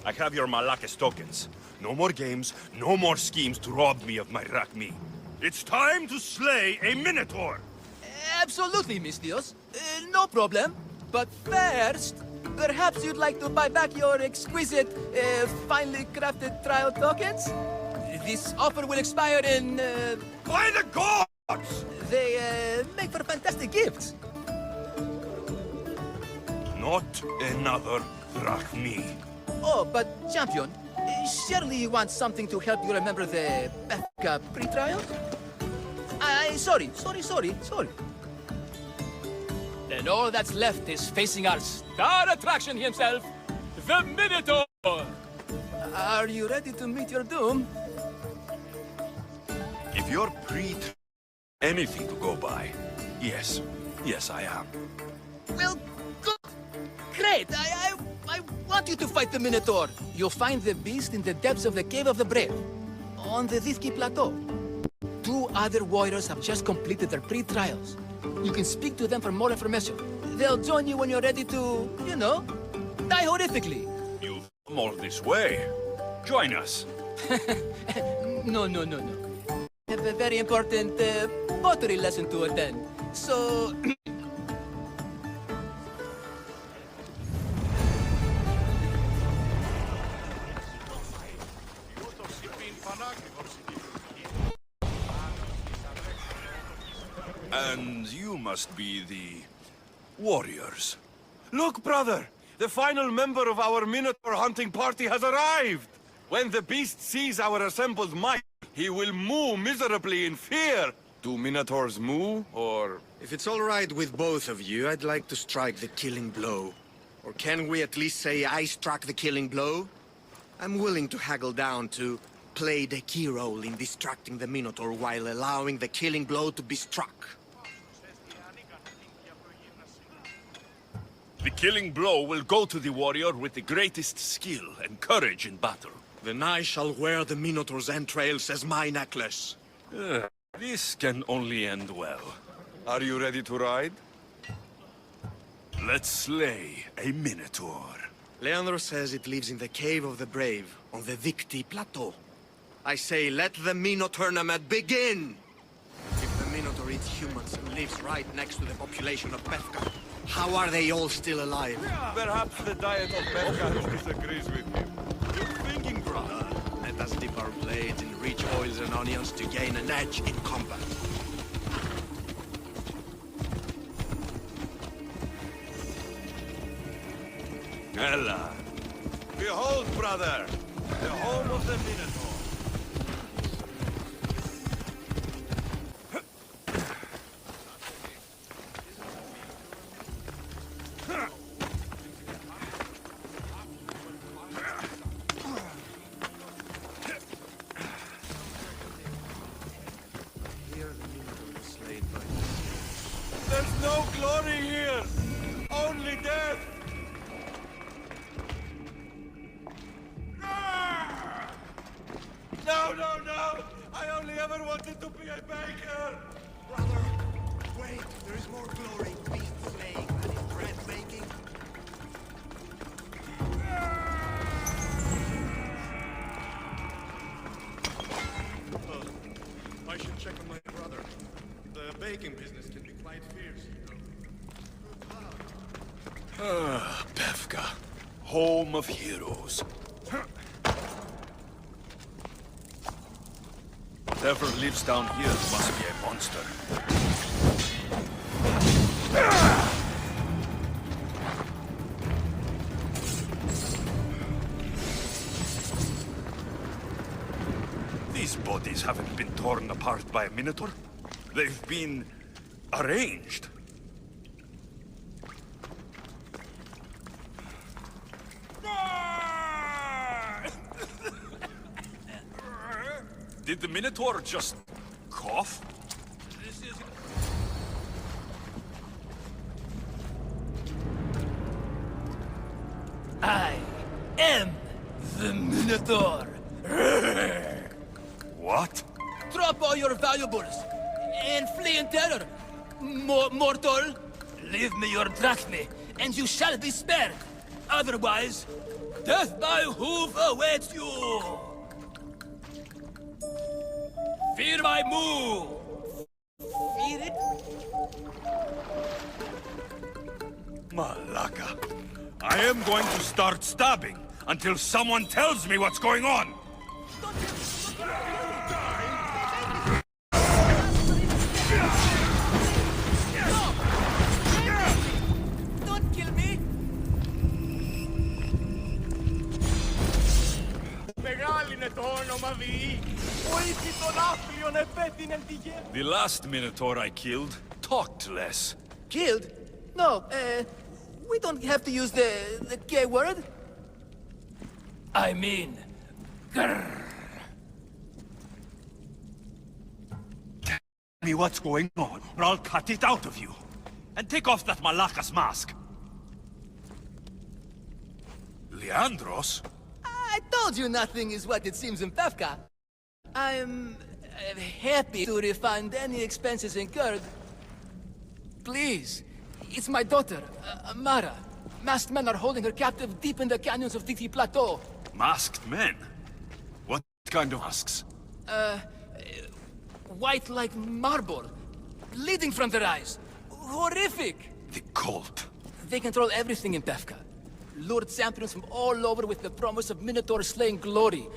I have your Malakis tokens. No more games, no more schemes to rob me of my Rakmi. It's time to slay a Minotaur! Absolutely, Mistios. No problem. But first, perhaps you'd like to buy back your exquisite, finely crafted trial tokens? This offer will expire in, By the gods! They, make for fantastic gifts. Not another Rakmi. Oh, but, Champion, surely you want something to help you remember the Bethka pre-trial? Sorry. And all that's left is facing our star attraction himself, the Minotaur! Are you ready to meet your doom? If you're anything to go by, yes, I am. Well, good. Great. I want you to fight the Minotaur. You'll find the beast in the depths of the Cave of the Brave, on the Vithki Plateau. 2 other warriors have just completed their pre-trials. You can speak to them for more information. They'll join you when you're ready to, you know, die horrifically. You've come all this way. Join us. No. I have a very important pottery lesson to attend. So... And you must be the warriors. Look, brother! The final member of our Minotaur hunting party has arrived! When the beast sees our assembled might, he will moo miserably in fear. Do Minotaurs moo, or... If it's all right with both of you, I'd like to strike the killing blow. Or can we at least say I struck the killing blow? I'm willing to haggle down to play the key role in distracting the Minotaur while allowing the killing blow to be struck. The killing blow will go to the warrior with the greatest skill and courage in battle. Then I shall wear the Minotaur's entrails as my necklace. This can only end well. Are you ready to ride? Let's slay a Minotaur. Leandro says it lives in the Cave of the Brave, on the Vithki Plateau. I say, let the Minotaur tournament begin! If the Minotaur eats humans and lives right next to the population of Bethka, how are they all still alive? Perhaps the diet of Bethka disagrees with you. You're thinking, brother. Let us dip our blades in rich oils and onions to gain an edge in combat. Ella. Behold, brother, the home of the Minotaur. There's no glory here! Only death! No! I only ever wanted to be a baker! Brother, wait, there is more glory in beast slaying than in bread making. I should check on my brother. The baking business can be quite fierce, you know. Bethka, home of heroes. Whatever lives down here must be a monster. These bodies haven't been torn apart by a Minotaur. They've been arranged. Did the Minotaur just cough? I am the Minotaur. What? Drop all your valuables and flee in terror. Mortal, leave me your drachme, and you shall be spared. Otherwise, Death by hoof awaits you! Fear my move! Fear it? Malaka. I am going to start stabbing until someone tells me what's going on. Don't kill me! The last Minotaur I killed talked less. Killed? No, we don't have to use the gay word. I mean, grrr. Tell me what's going on, or I'll cut it out of you. And take off that Malaka's mask. Leandros? I told you nothing is what it seems in Pevka. I'm happy to refund any expenses incurred. Please, it's my daughter, Amara. Masked men are holding her captive deep in the canyons of Diti Plateau. Masked men? What kind of masks? White like marble, bleeding from their eyes. Horrific! The cult. They control everything in Pevka. Lured champions from all over with the promise of Minotaur slaying glory,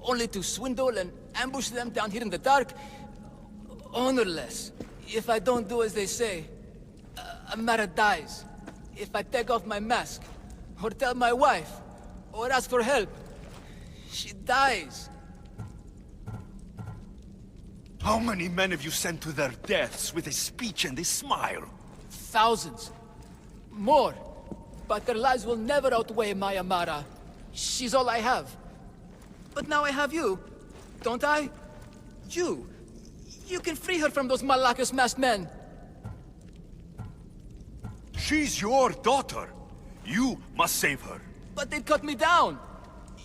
only to swindle and ambush them down here in the dark. Honorless. If I don't do as they say, Amara dies. If I take off my mask, or tell my wife, or ask for help, she dies. How many men have you sent to their deaths with a speech and a smile? Thousands. More. But their lives will never outweigh my Amara. She's all I have. But now I have you, don't I? You. You can free her from those Malaka's masked men. She's your daughter. You must save her. But they'd cut me down.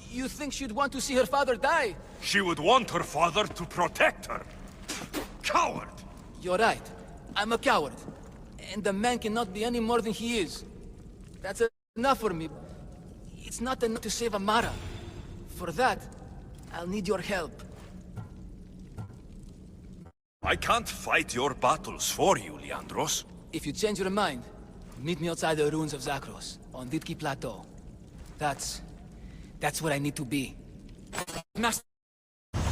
You think she'd want to see her father die? She would want her father to protect her. Coward! You're right. I'm a coward. And the man cannot be any more than he is. That's enough for me. It's not enough to save Amara. For that, I'll need your help. I can't fight your battles for you, Leandros. If you change your mind, meet me outside the ruins of Zakros, on Ditki Plateau. That's where I need to be. Master,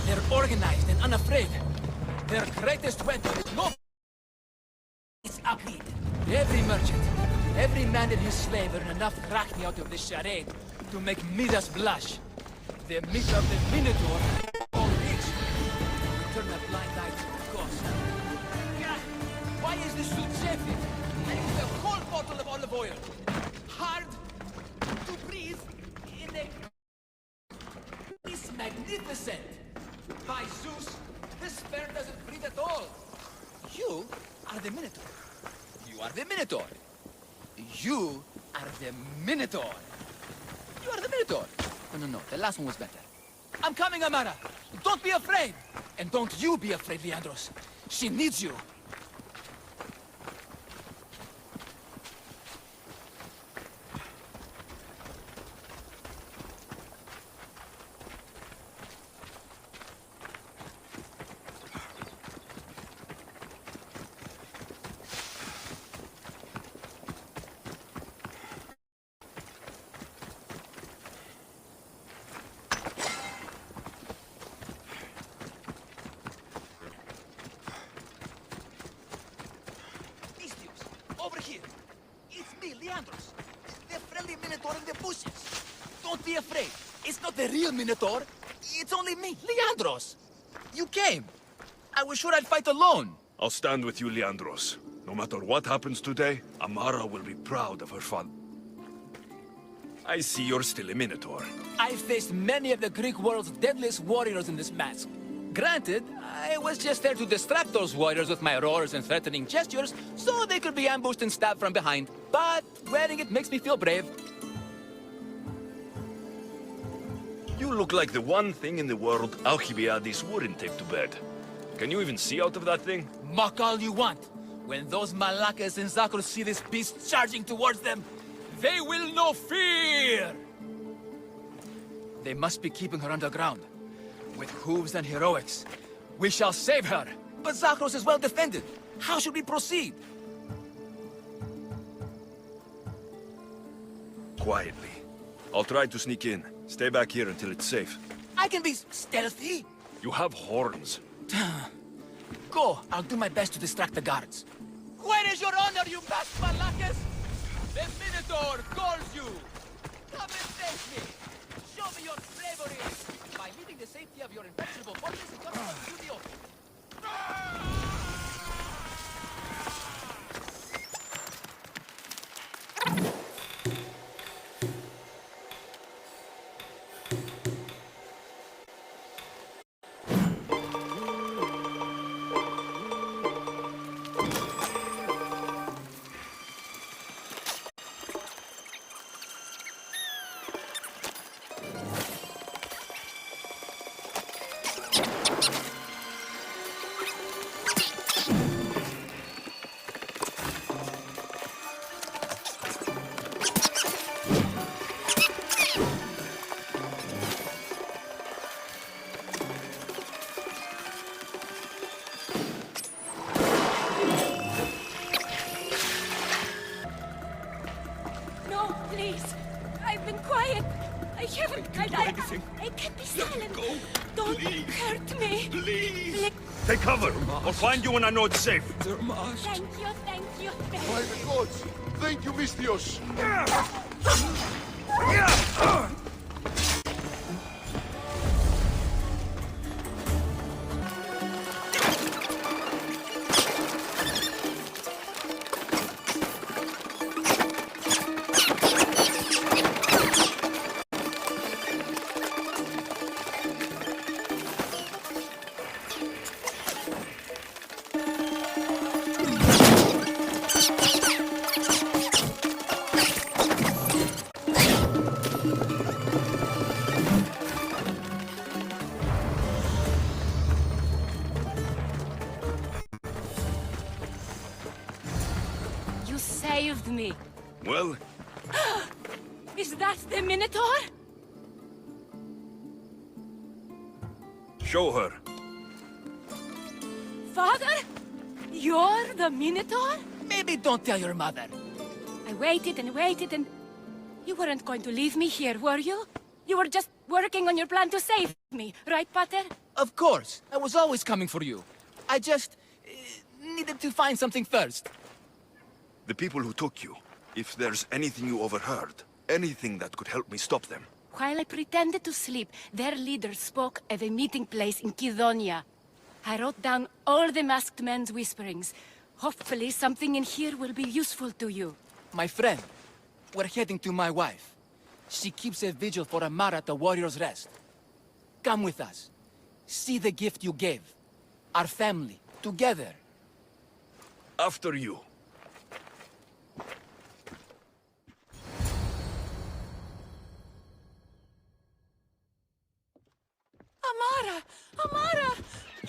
they're organized and unafraid. Their greatest weapon is no... It's Akid. Every merchant, every man and his slave earn enough drachmi out of this charade to make Midas blush. The myth of the Minotaur, all rich, turn a blind eye to, of course. God, why is this suit chafing? I need a whole bottle of olive oil. Hard to breathe in a... It's magnificent. By Zeus, this bear doesn't breathe at all. You are the Minotaur. You are the Minotaur. You are the Minotaur. You are the Minotaur. No, the last one was better. I'm coming, Amara. Don't be afraid. And don't you be afraid, Leandros. She needs you. Over here. It's me, Leandros. The friendly Minotaur in the bushes. Don't be afraid. It's not the real Minotaur. It's only me, Leandros. You came. I was sure I'd fight alone. I'll stand with you, Leandros. No matter what happens today, Amara will be proud of her father. I see you're still a Minotaur. I've faced many of the Greek world's deadliest warriors in this mask. Granted, I was just there to distract those warriors with my roars and threatening gestures, so they could be ambushed and stabbed from behind. But wearing it makes me feel brave. You look like the one thing in the world Alcibiades wouldn't take to bed. Can you even see out of that thing? Mock all you want. When those Malakas and Zakros see this beast charging towards them, they will know fear! They must be keeping her underground. With hooves and heroics, we shall save her. But Zakros is well defended. How should we proceed? Quietly. I'll try to sneak in. Stay back here until it's safe. I can be stealthy. You have horns. Go. I'll do my best to distract the guards. Where is your honor, you masked Malakas? The Minotaur calls you. Come and save me. Show me your bravery. By leaving the safety of your impenetrable fortress in your studio. No, please. I've been quiet. I haven't. anything. I can't be silent. go. Don't Please. hurt me. Please! Take cover! I'll find you when I know it's safe. Thank you, thank you, thank By you. the gods! Thank you, Mistios! You saved me. Well, Is that the Minotaur? show her. Father? You're the Minotaur? Maybe don't tell your mother. I waited and waited and... You weren't going to leave me here, were you? You were just working on your plan to save me, right, Pater? Of course. I was always coming for you. I just... needed to find something first. The people who took you, if there's anything you overheard, anything that could help me stop them. While I pretended to sleep, their leader spoke of a meeting place in Kidonia. I wrote down all the masked men's whisperings. Hopefully something in here will be useful to you. My friend, we're heading to my wife. She keeps a vigil for Amara at the Warrior's Rest. Come with us. See the gift you gave. Our family, together. After you. Amara! Amara!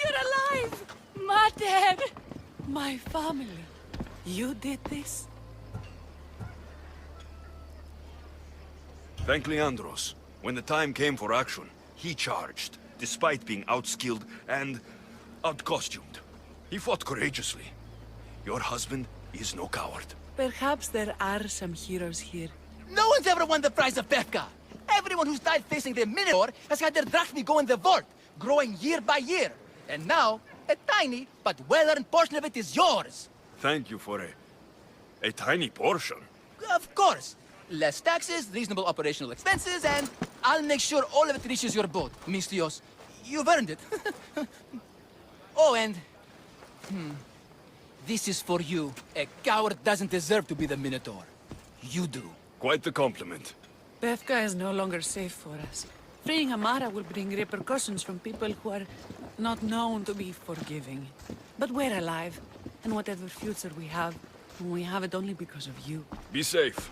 You're alive! Mater! My family. You did this? Thank Leandros. When the time came for action, he charged, despite being outskilled and outcostumed. He fought courageously. Your husband is no coward. Perhaps there are some heroes here. No one's ever won the prize of Befka. Everyone who's died facing the Minotaur has had their drachmi go in the vault, growing year by year. And now, a tiny but well-earned portion of it is yours. Thank you for a tiny portion. Of course. Less taxes, reasonable operational expenses, and I'll make sure all of it reaches your boat, Mistios. You've earned it. Oh, and... This is for you. A coward doesn't deserve to be the Minotaur. You do. Quite the compliment. Befka is no longer safe for us. Freeing Amara will bring repercussions from people who are not known to be forgiving. But we're alive, and whatever future we have it only because of you. Be safe.